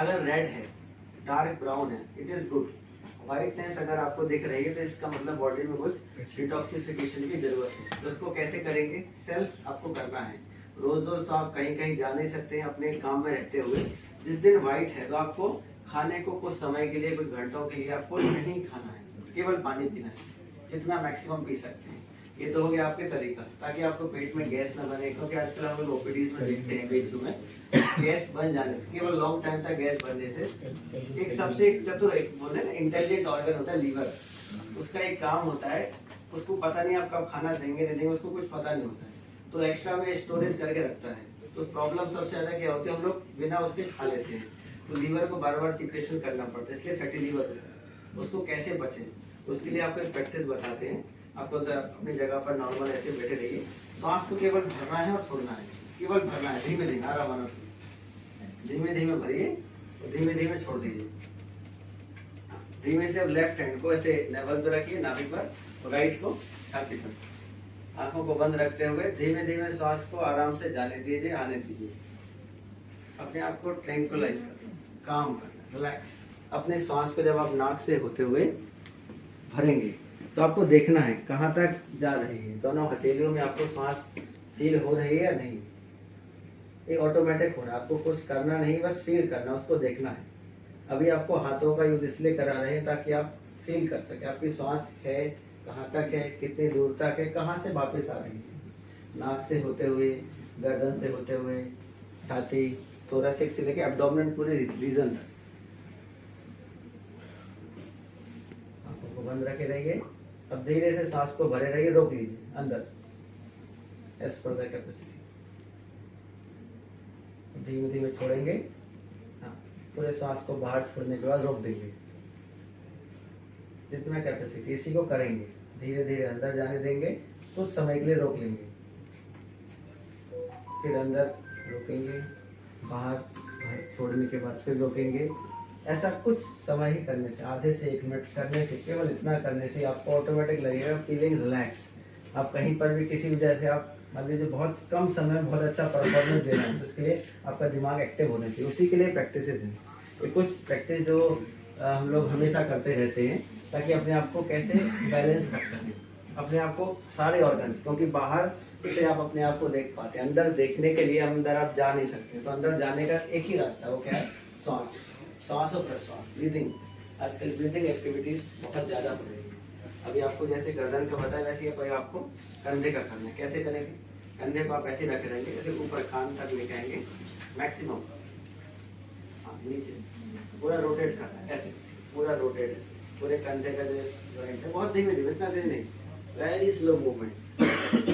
अगर रेड है, dark brown है, इट इज गुड। व्हाइटनेस अगर आपको दिख रही है तो इसका मतलब बॉडी में कुछ डिटॉक्सिफिकेशन की जरूरत है। तो उसको कैसे करेंगे? सेल्फ आपको करना है। रोज रोज तो आप कहीं कहीं जा नहीं सकते हैं अपने काम में रहते हुए। जिस दिन व्हाइट है तो आपको खाने को कुछ समय के लिए, कुछ घंटों के लिए आपको नहीं खाना है, केवल पानी पीना है, जितना मैक्सिमम पी सकते हैं। ये तो हो गया आपके तरीका, ताकि आपको पेट में गैस न बने, क्योंकि आजकल हम लोग ओपीडीज में देखते हैं पेट में गैस बन जाने से, केवल लॉन्ग टाइम तक गैस बनने से। एक सबसे एक चतुर, एक बोले ना इंटेलिजेंट ऑर्गन होता है लीवर, उसका एक काम होता है, उसको पता नहीं आप कब खाना देंगे नहीं देंगे, उसको कुछ पता नहीं होता है, तो एक्स्ट्रा में स्टोरेज करके रखता है। तो प्रॉब्लम सबसे ज्यादा क्या होती है, हम लोग बिना उसके खा लेते हैं, तो लीवर को बार बार सिक्रेशन करना पड़ता है, इसलिए फैटी लीवर होता है। उसको कैसे बचें, उसके लिए आपको एक प्रैक्टिस बताते हैं। आपको अपनी जगह पर नॉर्मल ऐसे बैठे रहिए, सांस को केवल भरना है और छोड़ना है, केवल भरना है, धीमे धीमे आराम से, धीमे धीमे भरिए और धीमे धीमे छोड़ दीजिए। धीमे से अब लेफ्ट हैंड को ऐसे लेवल पे रखिए नाभि पर, और राइट को छाती पर, आंखों को बंद रखते हुए धीमे धीमे श्वास को आराम से जाने दीजिए, आने दीजिए। अपने आप को ट्रैंक्विलाइज करना, काम करना, रिलैक्स। अपने श्वास को जब आप नाक से होते हुए भरेंगे तो आपको देखना है कहाँ तक जा रही है, दोनों हथेलियों में आपको श्वास फील हो रही है या नहीं। ये ऑटोमेटिक हो रहा है, आपको कुछ करना नहीं, बस फील करना, उसको देखना है। अभी आपको हाथों का यूज इसलिए करा रहे हैं ताकि आप फील कर सके आपकी श्वास है, कहाँ तक है, कितनी दूर तक है, कहाँ से वापस आ रही है। नाक से होते हुए, गर्दन से होते हुए, छाती, थोरैसिक से लेके एब्डोमेन पूरे रीजन तक। आंखों को बंद रखे रहिए। अब धीरे से सांस को भरे रहिए, रोक लीजिए अंदर, एज पर द कैपेसिटी। धीमे धीमे छोड़ेंगे। हाँ, पूरे सांस को बाहर छोड़ने के बाद रोक देंगे, जितना कैपेसिटी। इसी को करेंगे, धीरे धीरे अंदर जाने देंगे, कुछ समय के लिए रोक लेंगे, फिर अंदर रोकेंगे, बाहर छोड़ने के बाद फिर रोकेंगे। ऐसा कुछ समय ही करने से, आधे से 1 मिनट करने से, केवल इतना करने से आपको ऑटोमेटिक लगेगा फीलिंग रिलैक्स। आप कहीं पर भी किसी वजह से आप मान लीजिए बहुत कम समय में बहुत अच्छा परफॉर्मेंस देना है, तो उसके लिए आपका दिमाग एक्टिव होना चाहिए, उसी के लिए प्रैक्टिस हैं। ये कुछ प्रैक्टिस जो हम लोग हमेशा करते रहते हैं, ताकि अपने आप को कैसे बैलेंस रख सकें, अपने आप को सारे ऑर्गन्स, क्योंकि बाहर से आप अपने आप को देख पाते हैं, अंदर देखने के लिए अंदर आप जा नहीं सकते। तो अंदर जाने का एक ही रास्ता, वो क्या है? सांस, सांस और प्रश्वास, ब्रीदिंग। आजकल ब्रीदिंग एक्टिविटीज बहुत ज़्यादा हो रही है। अभी आपको जैसे गर्दन का बताया, वैसे ही आपको कंधे का करना है। कैसे करेंगे? कंधे को आप ऐसे रखे रहेंगे, ऐसे ऊपर कान तक लेके आएंगे मैक्सिमम, नीचे पूरा रोटेट करना है, ऐसे पूरा रोटेट, ऐसे पूरे कंधे का जो जॉइंट है, बहुत धीमे धीमे, इतना धीरे नहीं, वेरी स्लो मूवमेंट,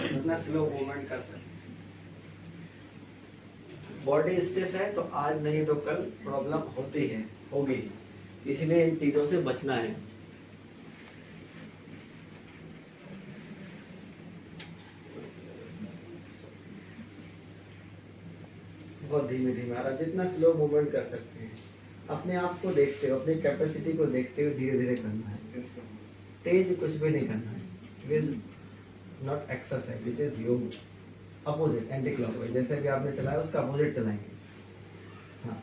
इतना स्लो मूवमेंट कर सकते। बॉडी स्टिफ है तो आज नहीं तो कल प्रॉब्लम होती है, होगी, इसलिए इन चीजों से बचना है। बहुत धीमे धीमे आ रहा, जितना स्लो मूवमेंट कर सकते हैं। अपने आप को देखते हुए, अपनी कैपेसिटी को देखते हुए धीरे धीरे करना है, तेज कुछ भी नहीं करना है। It is not exercise, it is योग। अपोजिट, एंटी क्लॉकवाइज, जैसे भी आपने चलाया उसका अपोजिट चलाएंगे। हाँ,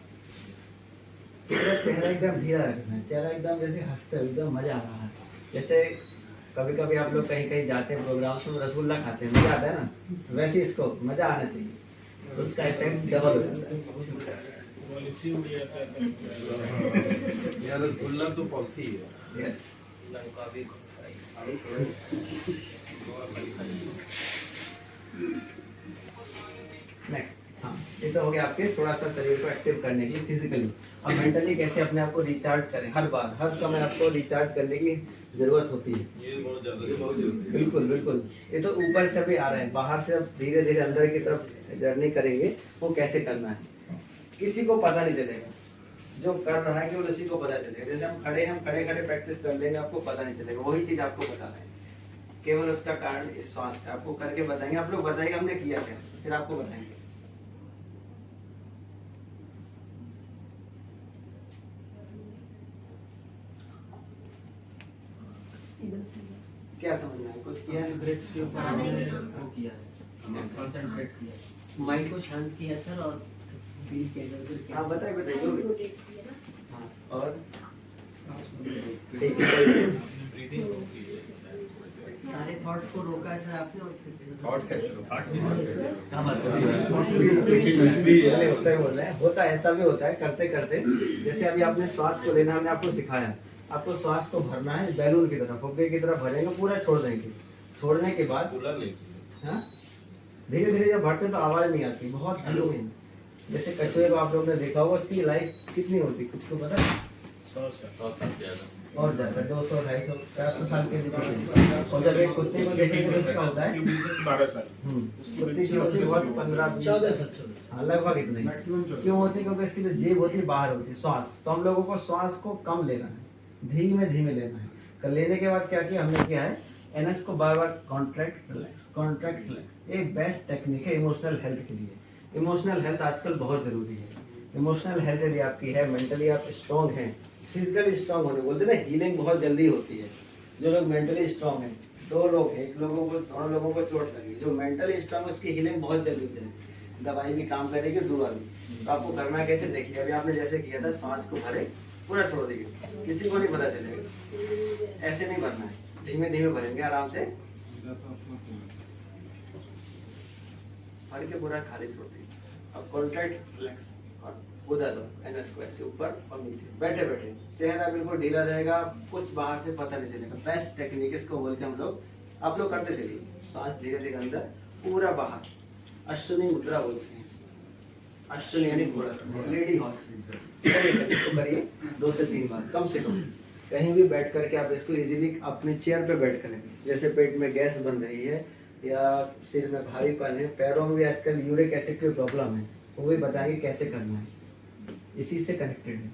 चेहरा एकदम ढीला रखना है, चेहरा एकदम जैसे हंसते हुए, एकदम मजा आ रहा है। जैसे कभी कभी आप लोग कहीं कहीं जाते हैं प्रोग्राम्स में, रसगुल्ला खाते हैं, मजा आता है ना, वैसे इसको मजा आना चाहिए, तो उसका इफेक्ट डबल हो जाता है। रसगुल्ला तो पॉलिसी है। Yes, next. हाँ, ये तो हो गया आपके थोड़ा सा शरीर को एक्टिव करने के लिए फिजिकली। अब मेंटली कैसे अपने आप को रिचार्ज करें, हर बार हर समय आपको रिचार्ज करने की जरूरत होती है। ये बहुत जरूरी है। बिल्कुल बिल्कुल। ये तो ऊपर से भी आ रहे हैं, बाहर से अब धीरे धीरे अंदर की तरफ जर्नी करेंगे। वो कैसे करना है किसी को पता नहीं चलेगा, जो कर रहा है केवल उसी को पता चलेगा। जैसे हम खड़े खड़े प्रैक्टिस कर लेंगे, आपको पता नहीं चलेगा, वही चीज आपको बता रहे हैं। केवल उसका कारण इस श्वास है, आपको करके बताएंगे, आप लोग बताएंगे हमने किया क्या, फिर आपको बताएंगे। क्या समझ में आया? कुछ किया है? ब्रेथ के ऊपर हमने वो किया है, कंसंट्रेट किया है, माइंड को शांत किया सर, और फील किया। हाँ बताइए बताइए। और ठीक है। सारे थॉट्स को रोका है सर आपने और थॉट्स कैसे सही बोल रहे हैं, होता है, ऐसा भी होता है करते करते। जैसे अभी आपने श्वास को लेना, हमने आपको सिखाया, आपको श्वास को भरना है बैलून की तरह, फुग्गे की तरह भरेंगे, पूरा छोड़ देंगे। छोड़ने के बाद खुला नहीं चाहिए। हाँ, धीरे धीरे जब भरते तो आवाज नहीं आती, बहुत धीरे में। जैसे कछुए को आप लोग ने देखा होगा, उसकी लाइफ कितनी होती, कुछ को पता है? और ज्यादा 200, 250, 400 साल के बीच। और जब एक कुत्ते को देखेंगे तो उसका होता है 12 साल। कुत्ते की होती है बहुत 15, 14 हाँ लगभग इतने ही। क्यों होती है? क्योंकि इसकी जो जीभ होती है बाहर होती है, श्वास। तो हम लोगों को श्वास को कम लेना है, धीमे धीमे लेना है। कर लेने के बाद क्या किया हमने, किया है एनएस को बार बार कॉन्ट्रैक्ट रिलैक्स, कॉन्ट्रैक्ट रिलैक्स। एक बेस्ट टेक्निक है इमोशनल हेल्थ के लिए। इमोशनल हेल्थ आजकल बहुत जरूरी है। इमोशनल हेल्थ यदि आपकी है, मेंटली आप स्ट्रॉन्ग हैं, फिजिकली स्ट्रॉन्ग होने, बोलते हैं ना हीलिंग बहुत जल्दी होती है। जो लोग मेंटली स्ट्रॉन्ग हैं, 2 लोग हैं, एक लोगों को, दोनों लोगों को चोट लगी, जो मेंटली स्ट्रॉन्ग उसकी हीलिंग बहुत जल्दी हो जाएगी। दवाई भी काम करेगी, दुआ भी। तो आपको करना कैसे, देखिए अभी आपने जैसे किया था, सांस को भरे, पूरा छोड़ दीजिए, किसी को नहीं पता चलेगा। ऐसे नहीं भरना है, धीमे धीमे भरेंगे आराम से, भर के पूरा खाली छोड़ दीजिए। अब कॉन्ट्रैक्ट रिलैक्स और उदा दो एनएस को ऐसे ऊपर और नीचे, बैठे बैठे चेहरा बिल्कुल ढीला रहेगा, कुछ बाहर से पता नहीं चलेगा। बेस्ट टेक्निक इसको बोलते हैं हम लोग, आप लोग करते चलिए। सांस धीरे धीरे अंदर, पूरा बाहर, अश्विनी मुद्रा बोलते हैं। अश्विनी यानी घोड़ा, लेडी हॉर्स। इसको करिए 2 से 3 बार कम से कम। कहीं भी बैठ करके आप इसको इजीली अपने चेयर पे बैठ करेंगे। जैसे पेट में गैस बन रही है या सिर में भारीपन है, पैरों में भी आजकल यूरिक एसिड की प्रॉब्लम है, वो भी बताएंगे कैसे करना है, इसी से कनेक्टेड है।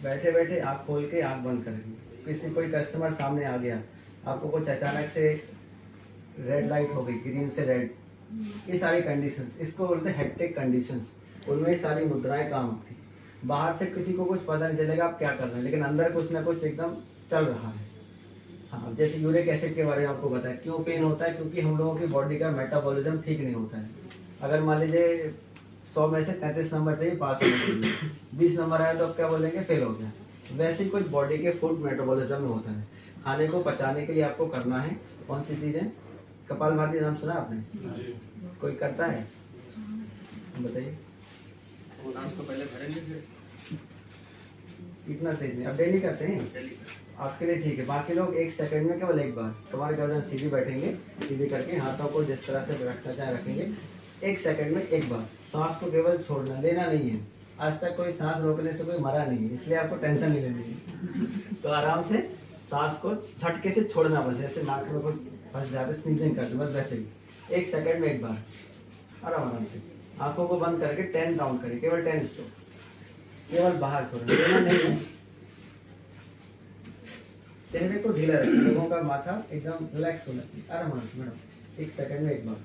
बैठे बैठे आँख खोल के आँख बंद करेंगे। किसी कोई कस्टमर सामने आ गया, आपको कुछ अचानक से रेड लाइट हो गई, ग्रीन से रेड, ये सारी कंडीशंस, इसको बोलते हैं हेक्टिक कंडीशंस। उनमें ये सारी मुद्राएं काम आती। बाहर से किसी को कुछ पता नहीं चलेगा आप क्या कर रहे हैं, लेकिन अंदर कुछ ना कुछ एकदम चल रहा है। हाँ, जैसे यूरिक एसिड के बारे में आपको बताया, क्यों पेन होता है? क्योंकि हम लोगों की बॉडी का मेटाबॉलिज्म ठीक नहीं होता है। अगर मान लीजिए 100 में से 33 नंबर चाहिए पास होने के लिए, 20 नंबर आया तो आप क्या बोलेंगे? फेल हो गया। वैसे ही कुछ बॉडी के फूड मेटाबॉलिज्म में होता है। खाने को पचाने के लिए आपको करना है कौन सी चीज़ें? कपालभाति नाम सुना आपने? कोई करता है? बताइए। सांस को पहले भरेंगे, फिर इतना तेज नहीं, अब डेली करते हैं, आपके लिए ठीक है। बाकी लोग 1 सेकंड में केवल 1 बार, कमर गर्दन सीधी बैठेंगे, सीधी करके हाथों को जिस तरह से रखना चाहे रखेंगे। 1 सेकंड में 1 बार सांस को केवल छोड़ना, लेना नहीं है। आज तक कोई सांस रोकने से कोई मरा नहीं है, इसलिए आपको टेंशन नहीं लेनी है। तो आराम से सांस को झटके से छोड़ना, बस ऐसे नाक में कुछ फंस जाते, स्नीजिंग करते, बस वैसे ही 1 सेकंड में 1 बार आराम आराम से। आंखों को बंद करके 10 काउंट करिए, केवल 10 स्टॉप, केवल बाहर छोड़ना, लेना नहीं है। चेहरे को ढीला रखें, लोगों का माथा एकदम रिलैक्स होना चाहिए, आराम आराम से मैडम। 1 सेकंड में 1 बार।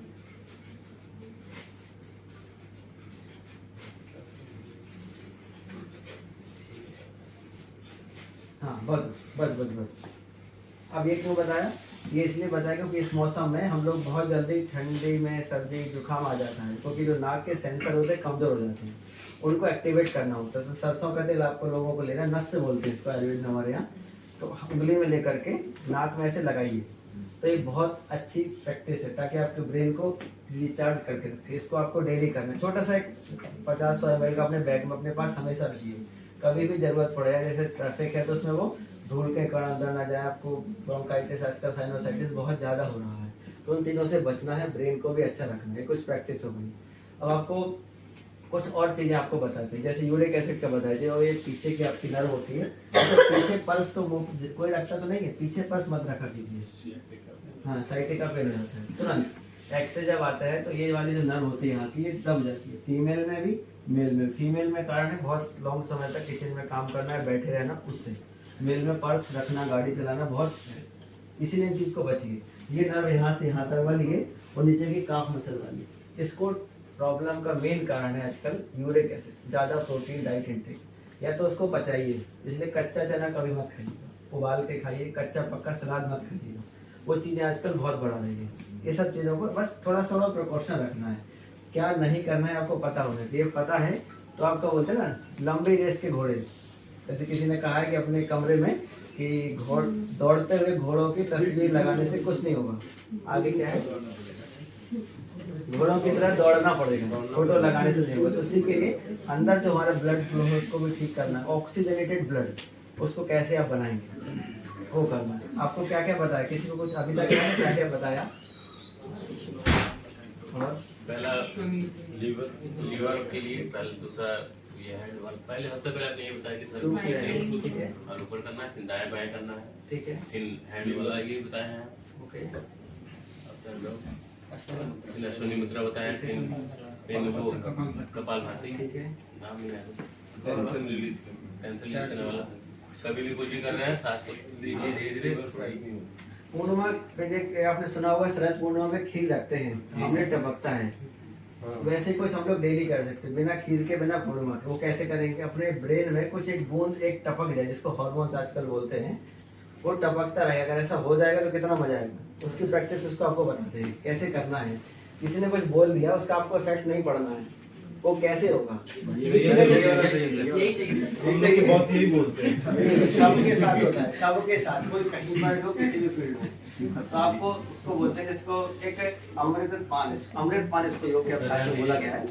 हाँ बस बस बस बस। अब ये क्यों बताया? ये इसलिए बताया क्योंकि इस मौसम में हम लोग बहुत जल्दी ठंडी में सर्दी जुकाम आ जाता है, क्योंकि जो नाक के सेंसर होते हैं कमजोर हो जाते हैं, उनको एक्टिवेट करना होता है। तो सरसों का तेल आपको लोगों को लेना, नस से बोलते हैं इसको आयुर्वेद में हमारे यहाँ। तो उंगली में लेकर के नाक में ऐसे लगाइए, तो ये बहुत अच्छी प्रैक्टिस है, ताकि आपके ब्रेन को रिचार्ज करके रखे। इसको आपको डेली करना है। छोटा सा एक 50-100 ml का अपने बैग में अपने पास हमेशा रखिए, कभी भी जरूरत पड़े। जैसे ट्रैफिक है तो उसमें वो धूल के कण अंदर ना जाए, आपको ब्रोंकाइटिस, आजकल साइनोसाइटिस बहुत ज़्यादा हो रहा है, तो उन चीज़ों से बचना है, ब्रेन को भी अच्छा रखना है। कुछ प्रैक्टिस हो गई। अब आपको कुछ और चीज़ें आपको बताते हैं, जैसे यूरिक एसिड का बताया जी, और ये पीछे की आपकी नर्व होती है, तो पीछे पर्स तो कोई रखता तो नहीं है, पीछे पर्स मत रखा कीजिए। हाँ, साइटिका पेन हो जाता है तुरंत। एक्स जब आता है तो ये वाली जो नर्व होती है यहाँ की, ये दब जाती है, फीमेल में भी मेल में। फीमेल में कारण है बहुत लॉन्ग समय तक किचन में काम करना है, बैठे रहना, उससे। मेल में पर्स रखना, गाड़ी चलाना बहुत है, इसीलिए इन चीज़ को बचिए। ये नर्व यहाँ से यहाँ तक वाली है और नीचे की काफ मसल वाली, इसको प्रॉब्लम का मेन कारण है आजकल यूरिक एसिड, ज़्यादा प्रोटीन डाइट इंटेक। या तो उसको पचाइए, इसलिए कच्चा चना कभी मत खाइएगा, उबाल के खाइए, कच्चा पक्का सलाद मत खाइएगा, वो चीज़ें आजकल बहुत बढ़ा रही है। ये सब चीज़ों को बस थोड़ा सा प्रिकॉशन रखना है। क्या नहीं करना है आपको पता होना चाहिए, पता है तो आपका बोलते हैं ना लंबी रेस के घोड़े, जैसे किसी ने कहा है कि अपने कमरे में कि दौड़ते हुए घोड़ों की तस्वीर लगाने से कुछ नहीं होगा। आगे क्या है, घोड़ों की तरह दौड़ना पड़ेगा, फोटो लगाने से नहीं होगा। तो उसी के लिए अंदर जो हमारा ब्लड फ्लो है उसको भी ठीक करना है। ऑक्सीजनेटेड ब्लड उसको कैसे आप बनाएंगे वो करना है। आपको क्या क्या बताया, किसी को कुछ अभी तक क्या क्या बताया? और पहला लीवर के लिए, पहले दूसरा ये हैंड वाला। पहले हफ्ते पहले आपने ये बताया कि सर ठीक है, और ऊपर करना है, फिर दाएं बाएं करना है, ठीक है, फिर हैंड वाला ये बताया है। ओके, फिर अश्विनी मुद्रा बताया, फिर वो कपाल भाती, ठीक है, नाम नहीं आया, टेंशन रिलीज करने वाला। कभी भी कुछ भी कर रहे हैं, सांस को धीरे धीरे। पूर्णिमा पे देख आपने सुना होगा शरद पूर्णिमा में खीर रखते हैं, हमने टपकता है। वैसे कुछ हम लोग डेली कर सकते हैं बिना खीर के, बिना पूर्णिमा के। वो कैसे करेंगे, अपने ब्रेन में कुछ एक बूंद एक टपक जाए, जिसको हार्मोन्स आजकल बोलते हैं, वो टपकता रहे। अगर ऐसा हो जाएगा तो कितना मजा आएगा। उसकी प्रैक्टिस उसको आपको बताते हैं कैसे करना है। किसी ने कुछ बोल दिया, उसका आपको इफेक्ट नहीं पड़ना है, वो कैसे होगा। बॉस यही बोलते हैं। सबके साथ होता है, सबके साथ, कोई कहीं पर हो, किसी भी फील्ड में। तो आपको इसको बोलते हैं, जिसको एक अमृत पान इसको योग अभ्यास में बोला गया है।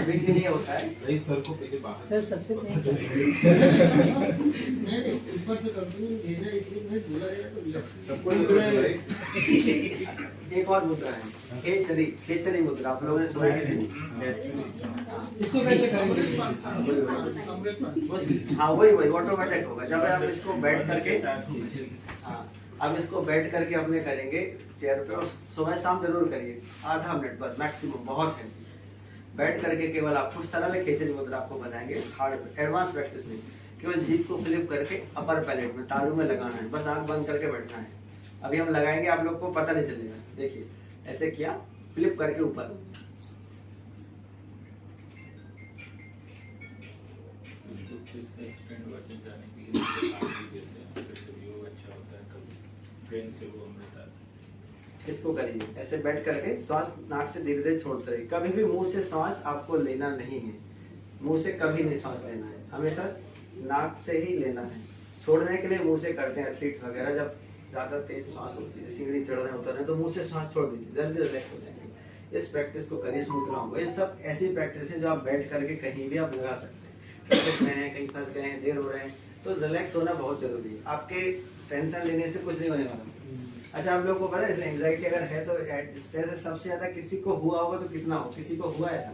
बिल्कुल ये होता है। नहीं सर को पहले बाहर सर सबसे पहले ऊपर से कंपनी भेजा इसलिए मैं बोला एक और मुद्रा है, खेचरी मुद्रा। आप लोगों ने सुना है कि नहीं? इसको कैसे करेंगे? हाँ वही ऑटोमेटिक होगा। जब आप इसको बैठ करके, हाँ अब इसको बैठ करके अपने करेंगे चेयर पे, और सुबह शाम जरूर करिए, आधा मिनट बस मैक्सिमम, बहुत है। बैठ करके केवल आपको सरल खेचरी मुद्रा आपको बनाएंगे, हार्ड एडवांस प्रैक्टिस नहीं। केवल जीभ को फ्लिप करके अपर पैलेट में तालू में लगाना है, बस आंख बंद करके बैठना है। अभी हम लगाएंगे, आप लोग को पता नहीं चलेगा। देखिए ऐसे किया, फ्लिप करके ऊपर, इसको करिए ऐसे बैठ करके। श्वास नाक से धीरे धीरे छोड़ते रहिए। कभी भी मुंह से श्वास आपको लेना नहीं है, मुंह से कभी नहीं श्वास लेना है, हमेशा नाक से ही लेना है। छोड़ने के लिए मुंह से करते हैं एथलीट्स वगैरह, जब ज्यादा तेज श्वास होती है, सीढ़ी चढ़ रहे उतर रहे, तो मुंह से श्वास छोड़ दीजिए, जल्दी रिलैक्स हो जाएंगे। इस प्रैक्टिस को करिए, इस मुद्राओं को। ये सब ऐसी प्रैक्टिस है जो आप बैठ करके कहीं भी आप लगा सकते हैं। प्रैक्टिस में हैं, कहीं फंस गए हैं, देर हो रहे हैं, तो रिलैक्स होना बहुत जरूरी है। आपके टेंशन लेने से कुछ नहीं होने वाला। अच्छा, आप लोगों को पता है एंजाइटी अगर है तो स्ट्रेस है सबसे ज्यादा किसी को हुआ होगा तो कितना हो, किसी को हुआ है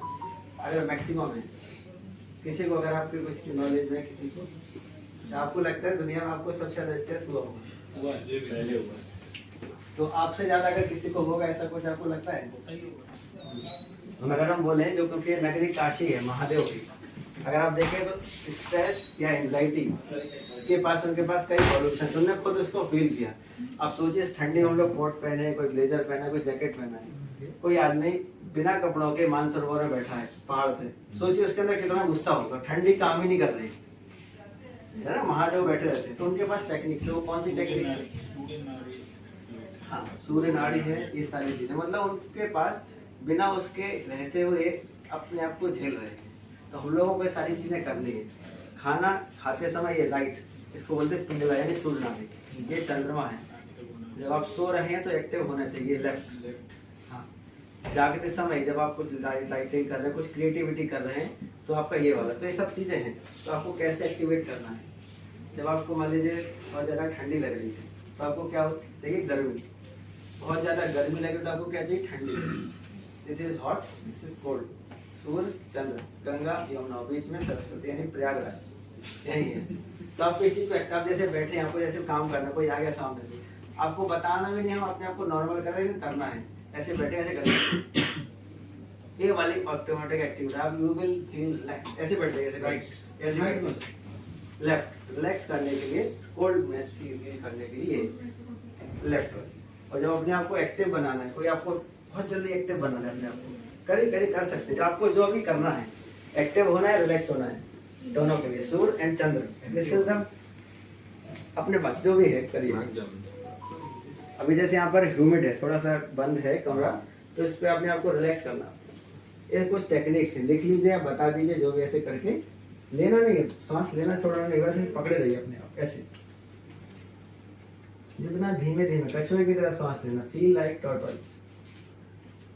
अगर मैक्सिमम है किसी को, अगर आपके कुछ की नॉलेज में किसी को, आपको लगता है दुनिया में आपको सबसे ज्यादा स्ट्रेस हुआ होगा, तो आपसे ज्यादा अगर किसी को होगा ऐसा कुछ आपको लगता है? अगर हम बोले जो, क्योंकि नगरी काशी है महादेव की, अगर आप देखें तो स्ट्रेस या एंजाइटी के पास, उनके पास कई सॉल्यूशन, तुमने खुद उसको फील किया। आप सोचिए इस ठंडी में हम लोग कोट पहने, कोई ब्लेजर पहना, कोई जैकेट पहना है, कोई आदमी बिना कपड़ों के मानसरोवर में बैठा है पहाड़ पे, सोचिए उसके अंदर कितना गुस्सा होगा, ठंडी काम ही नहीं कर रही है ना, महादेव बैठे रहते हैं। तो उनके पास टेक्निक है, वो कौन सी टेक्निक है? हाँ, सूर्य नाड़ी है, ये सारी चीजें, मतलब उनके पास बिना उसके रहते हुए अपने आप को झेल रहे हैं। तो हम लोगों को ये सारी चीजें करनी है। खाना खाते समय ये राइट, इसको बोलते हैं पिंगला यानी सूर्य नाड़ी, ये चंद्रमा है। जब आप सो रहे हैं तो एक्टिव होना चाहिए लेफ्ट। हाँ, जागते समय जब आप कुछ लाइटिंग कर रहे हैं, कुछ क्रिएटिविटी कर रहे हैं, तो आपका ये वाला। तो ये सब चीजें हैं, तो आपको कैसे एक्टिवेट करना है। जब आपको मान लीजिए बहुत ज़्यादा ठंडी लग रही है तो आपको क्या चाहिए? गर्मी। बहुत ज़्यादा गर्मी लगे तो आपको क्या चाहिए? ठंडी। It is hot, this is cold. सूर्य चंद्र, गंगा यमुना, बीच में सरस्वती यानी प्रयागराज, यही है। तो आपको इसी को, आप जैसे बैठे हैं, आपको जैसे काम करना, कोई आ गया सामने से, आपको बताना भी नहीं, हम अपने आप को नॉर्मल कर रहे हैं, करना है। ऐसे बैठे ऐसे करना, ये वाली ऑटोमेटिक एक्टिविटी। आप यू विल फील रिलैक्स। ऐसे बैठे ऐसे राइट, ऐसे लेफ्ट, रिलैक्स करने के लिए, कोल्डनेस फील करने के लिए लेफ्ट। और जब अपने आप को एक्टिव बनाना है, कोई आपको बहुत जल्दी एक्टिव बनाना है, अपने आप को कर सकते हैं। आपको जो भी करना है, एक्टिव होना है, रिलैक्स होना है, दोनों के लिए। सूर्य एंड चंद्र, दिस इज द अपने पास जो भी है करिए। अभी जैसे यहाँ पर ह्यूमिड है, थोड़ा सा बंद है कमरा, तो इस पे अपने आप को रिलैक्स करना, ये कुछ टेक्निक्स हैं, लिख लीजिए, आप बता दीजिए जो भी ऐसे करके लेना नहीं है, सांस लेना छोड़ना नहीं, वैसे ही पकड़े रहिए अपने आप ऐसे, जितना धीमे धीमे कछुए की तरह सांस लेना, फील लाइक टॉर्टोइस।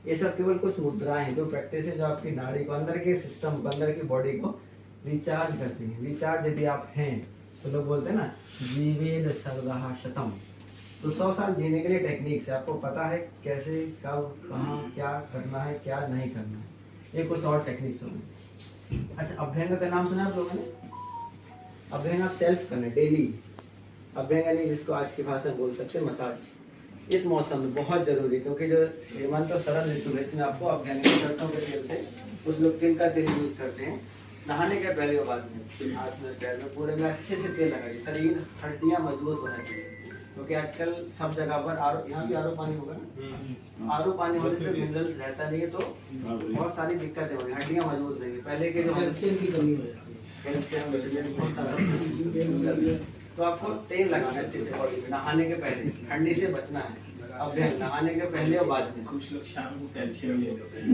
ये सब केवल कुछ मुद्राएं हैं जो प्रैक्टिस है, जो आपकी नाड़ी को, अंदर के सिस्टम को, अंदर की बॉडी को रिचार्ज करती हैं। रिचार्ज यदि आप हैं तो लोग बोलते हैं ना, जीवेद सर्वः शतम, तो 100 साल जीने के लिए टेक्निक्स है, आपको पता है कैसे, कब, कहाँ, क्या करना है, क्या नहीं करना है, ये कुछ और टेक्निक्स होंगे। अच्छा, अभ्यंग का नाम सुना आप लोगों ने? अभ्यंग आप सेल्फ करना डेली, अभ्यंग नहीं जिसको आज की भाषा में बोल सकते हैं मसाज, इस मौसम में बहुत जरूरी है, क्योंकि जो हेमंत और शरद ऋतु है इसमें आपको अभ्यंग सरसों के तेल से, कुछ लोग तिल का तेल यूज करते हैं, नहाने के पहले और बाद में, हाथ में पैर में पूरे में अच्छे से तेल लगाइए, शरीर हड्डियां मजबूत होना चाहिए, क्योंकि आजकल सब जगह पर यहाँ भी आरओ पानी होगा ना, आरओ पानी होने से मिनरल्स रहता नहीं है, तो बहुत सारी दिक्कतें होंगी, हड्डियां मजबूत रहेंगी। पहले के जो कैल्शियम की कमी हो जाती है। कैल्शियम विटामिन बहुत सारा, तो आपको तेल लगाना अच्छे से बॉडी में, नहाने के पहले, ठंडी से बचना है, अभ्यंग नहाने के पहले और बाद में। कुछ लोग शाम को कैल्शियम लेते हैं।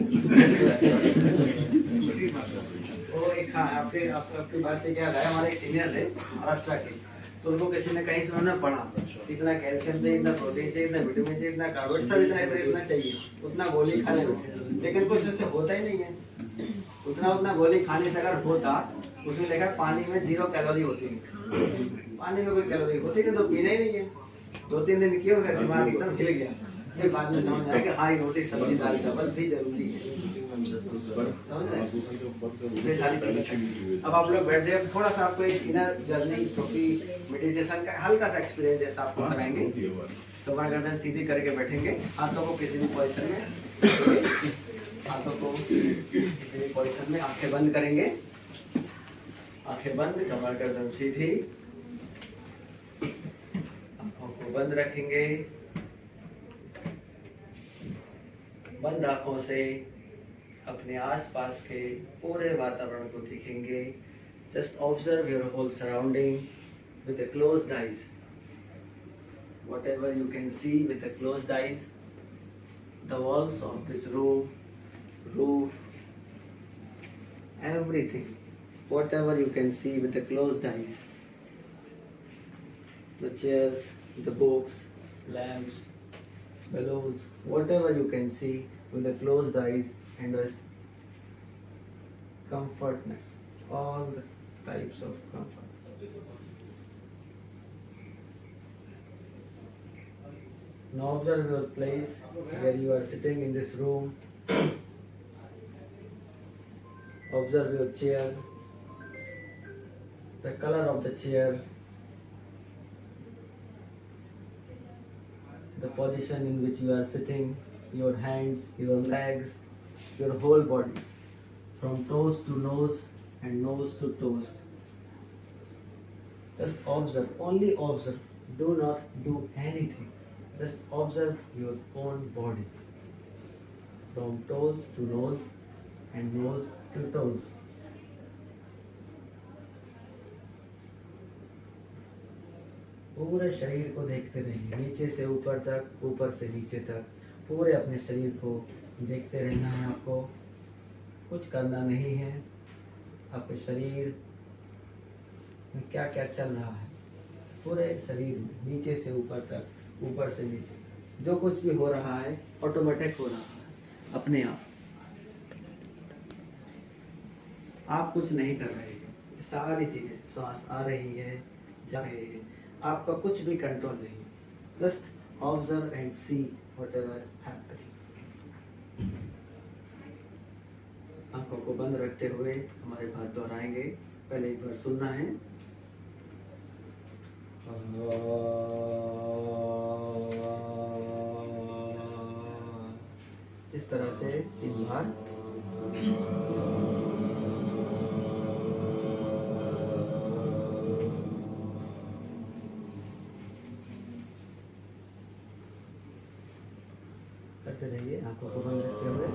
वो एक हाँ, आपकी बात से क्या है, हमारे एक सीनियर थे महाराष्ट्र के, तो उनको किसी ने कहीं से उन्होंने पढ़ा, इतना कैल्शियम चाहिए, इतना प्रोटीन चाहिए, इतना विटामिन चाहिए, इतना कार्बोहाइड्रेट, सब इतना चाहिए, उतना गोली खा लेना, लेकिन कुछ उससे होता ही नहीं है। उतना गोली खाने से अगर होता, उसमें लिखा पानी में 0 कैलोरी होती है, पानी में कोई कैलोरी होती है तो पीना ही नहीं है। 2-3 दिन किए, उनका दिमाग एकदम हिल गया, फिर बाद में समझ आया कि हाँ, ये रोटी सब्जी दाल चावल भी जरूरी है, समझ रहे हैं? ये सारी चीजें। अब आप लोग बैठ जाए, थोड़ा सा आपको एक इनर जर्नी, क्योंकि मेडिटेशन का हल्का सा एक्सपीरियंस जैसा आपको कराएंगे, कमर गर्दन सीधी करके बैठेंगे, हाथों को किसी भी पोजीशन में, हाथों को किसी भी पोजीशन में, आंखें बंद करेंगे, आंखें बंद, कमर गर्दन सीधी, आंखों को बंद रखेंगे, बंद आंखों से अपने आसपास के पूरे वातावरण को देखेंगे। Just observe your whole surrounding with the closed eyes, whatever you can see with the closed eyes, the walls of this room, roof, everything, whatever you can see with the closed eyes, the chairs, the books, lamps, balloons, whatever you can see with the closed eyes, and the comfortness, all the types of comfort. Now observe your place where you are sitting in this room. Observe your chair, the color of the chair, the position in which you are sitting, your hands, your legs, your whole body, from toes to nose and nose to toes. Just observe, only observe, do not do anything. Just observe your own body, from toes to nose and nose to toes. पूरे शरीर को देखते रहिए, नीचे से ऊपर तक, ऊपर से नीचे तक, पूरे अपने शरीर को देखते रहना है आपको, कुछ करना नहीं है। आपके शरीर में क्या क्या चल रहा है, पूरे शरीर में, नीचे से ऊपर तक, ऊपर से नीचे, जो कुछ भी हो रहा है ऑटोमेटिक हो रहा है अपने आप कुछ नहीं कर रहे हैं। सारी चीजें, सांस आ रही है, जा रही है, आपका कुछ भी कंट्रोल नहीं, just observe and see whatever happening. आंखों को बंद रखते हुए हमारे बात दोहराएंगे, पहले एक बार सुनना है। इस तरह से 3 बार करते रहिए, आंखों को बंद रखते हुए।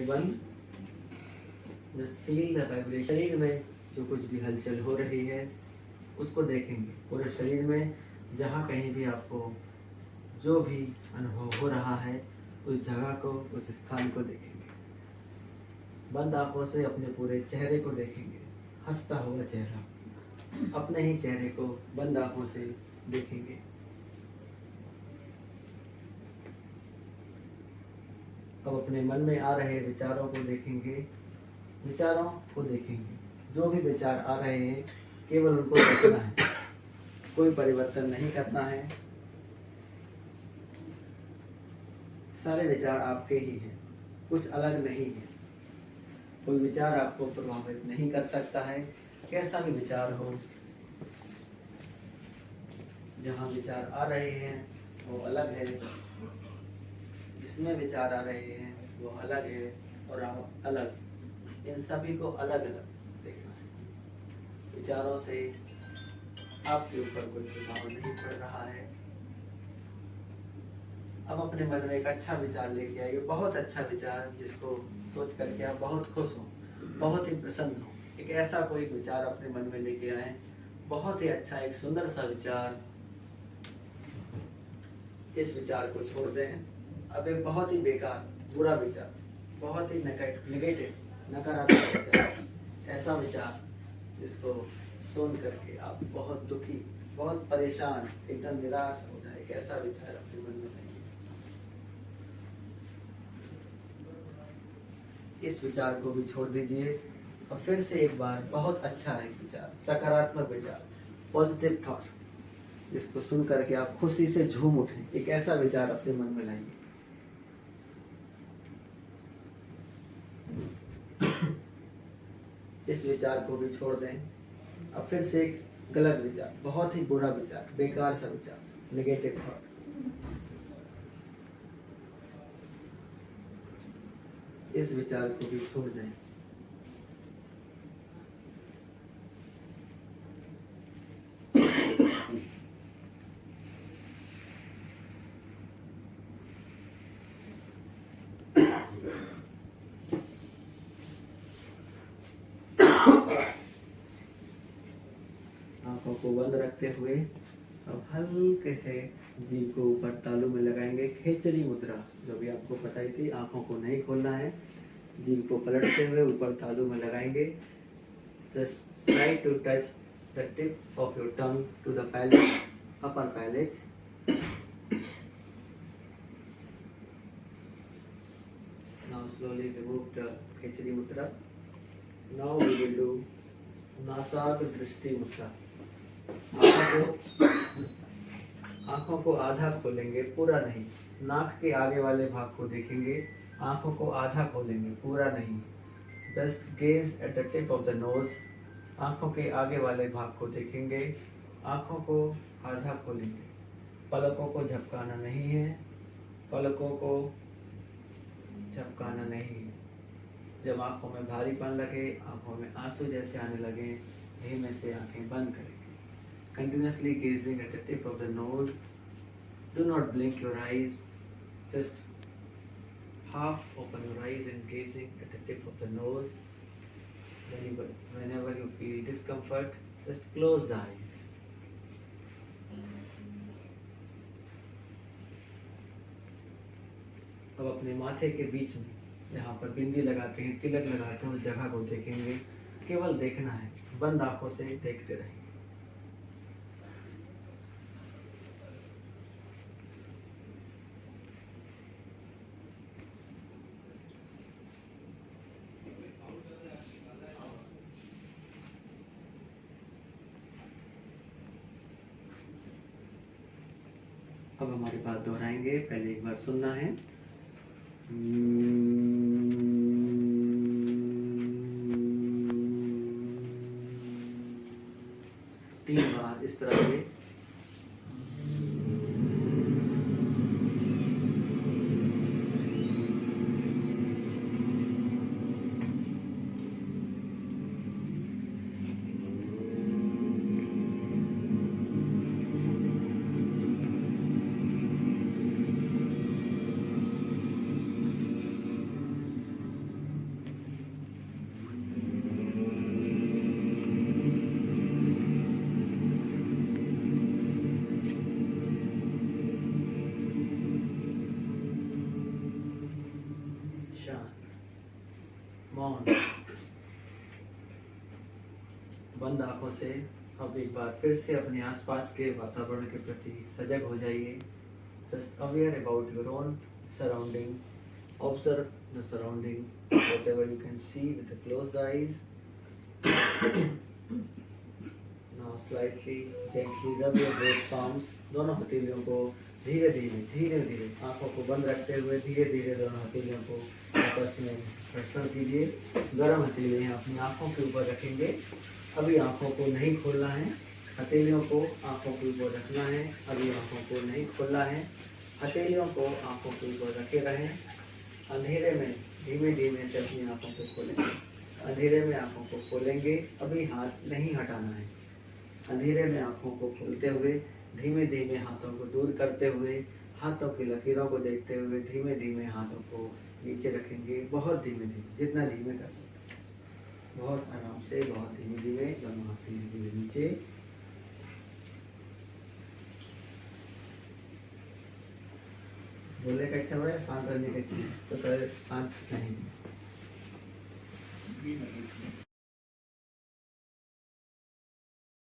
बंद। Just feel the vibration. शरीर में जो कुछ भी हलचल हो रही है उसको देखेंगे। पूरे शरीर में जहाँ कहीं भी आपको जो भी अनुभव हो रहा है उस जगह को, उस स्थान को देखेंगे। बंद आंखों से अपने पूरे चेहरे को देखेंगे, हंसता हुआ चेहरा, अपने ही चेहरे को बंद आंखों से देखेंगे। अब अपने मन में आ रहे विचारों को देखेंगे, विचारों को देखेंगे। जो भी विचार आ रहे हैं केवल उनको देखना है, कोई परिवर्तन नहीं करना है। सारे विचार आपके ही हैं, कुछ अलग नहीं है। कोई विचार आपको प्रभावित नहीं कर सकता है, कैसा भी विचार हो। जहाँ विचार आ रहे हैं वो अलग है, जिसमें विचार आ रहे हैं वो अलग है और आप अलग। इन सभी को अलग अलग देखना है। विचारों से आपके ऊपर कोई प्रभाव नहीं पड़ रहा है। अब अपने मन में एक अच्छा विचार लेके आइए, बहुत अच्छा विचार जिसको सोच करके आप बहुत खुश हो, बहुत ही प्रसन्न हो। एक ऐसा कोई विचार अपने मन में लेके आए, बहुत ही अच्छा, एक सुंदर सा विचार। इस विचार को छोड़ दें। अब एक बहुत ही बेकार, बुरा विचार, बहुत ही नेगेटिव, नकारात्मक विचार, ऐसा विचार जिसको सुन करके आप बहुत दुखी, बहुत परेशान, एकदम निराश हो जाए, एक ऐसा विचार अपने मन में लाइए। इस विचार को भी छोड़ दीजिए और फिर से एक बार बहुत अच्छा है विचार, सकारात्मक विचार, पॉजिटिव थॉट, जिसको सुन करके आप खुशी से झूम उठें, एक ऐसा विचार अपने मन में लाइए। इस विचार को भी छोड़ दें। अब फिर से एक गलत विचार, बहुत ही बुरा विचार, बेकार सा विचार, नेगेटिव थॉट। इस विचार को भी छोड़ दें। आंखों को बंद रखते हुए अब हल्के से जीभ को ऊपर तालू में लगाएंगे, खेचरी मुद्रा, जो भी आपको बताई थी। आंखों को नहीं खोलना है, जीभ को पलटते हुए ऊपर तालू में लगाएंगे। Just try to touch the tip of your tongue to the palate, upper palate. Now slowly remove the khechari mudra. Now we will do नासाग्र दृष्टि मुद्रा। आंखों को आधा खोलेंगे, पूरा नहीं। नाक के आगे वाले भाग को देखेंगे, आंखों को आधा खोलेंगे, पूरा नहीं। Just gauge at the tip of the nose. आंखों के आगे वाले भाग को देखेंगे, आंखों को आधा खोलेंगे। पलकों को झपकाना नहीं है, पलकों को झपकाना नहीं है। जब आंखों में भारीपन लगे, आंखों में आंसू जैसे आने लगे, धीमे से आंखें बंद करेंगे। Continuously gazing at the tip of the nose. Do not blink your eyes. Just half open your eyes and gazing at the tip of the nose. Whenever you feel discomfort, just close the eyes. अब अपने माथे के बीच में जहाँ पर बिंदी लगाते हैं, तिलक लगाते हैं, उस जगह को देखेंगे। केवल देखना है, बंद आंखों से देखते रहेंगे। अब हमारी बात दोहराएंगे, पहले एक बार सुनना है। 3 बार इस तरह से। आंखों से अब एक बार फिर से अपने आसपास के वातावरण के प्रति सजग हो जाइए. Just aware about your own surrounding. Observe the surrounding whatever you can see with the closed eyes. Now slightly gently rub your both palms. दोनों हथेलियों को धीरे धीरे आंखों को बंद रखते हुए धीरे धीरे दोनों हथेलियों को आपस में घर्षण कीजिए. गर्म हथेलियां अपनी आंखों के ऊपर रखेंगे. अभी आंखों को नहीं खोलना है. हथेलियों को आंखों के ऊपर रखना है. अभी आंखों को नहीं खोलना है. हथेलियों को आंखों के ऊपर रखे रहें. अंधेरे में धीमे धीमे से अपनी आंखों को खोलेंगे. अंधेरे में आंखों को खोलेंगे. अभी हाथ नहीं हटाना है. अंधेरे में आंखों को खोलते हुए धीमे धीमे हाथों को दूर करते हुए हाथों की लकीरों को देखते हुए धीमे धीमे हाथों को नीचे रखेंगे. बहुत धीमे धीमे, जितना धीमे कर सकते हैं. बहुत आराम से, बहुत धीमे धीमे दोनों हाथ धीरे धीरे नीचे. बोलने का इच्छा हो रहा है, शांत रहने का इच्छा तो शांत नहीं.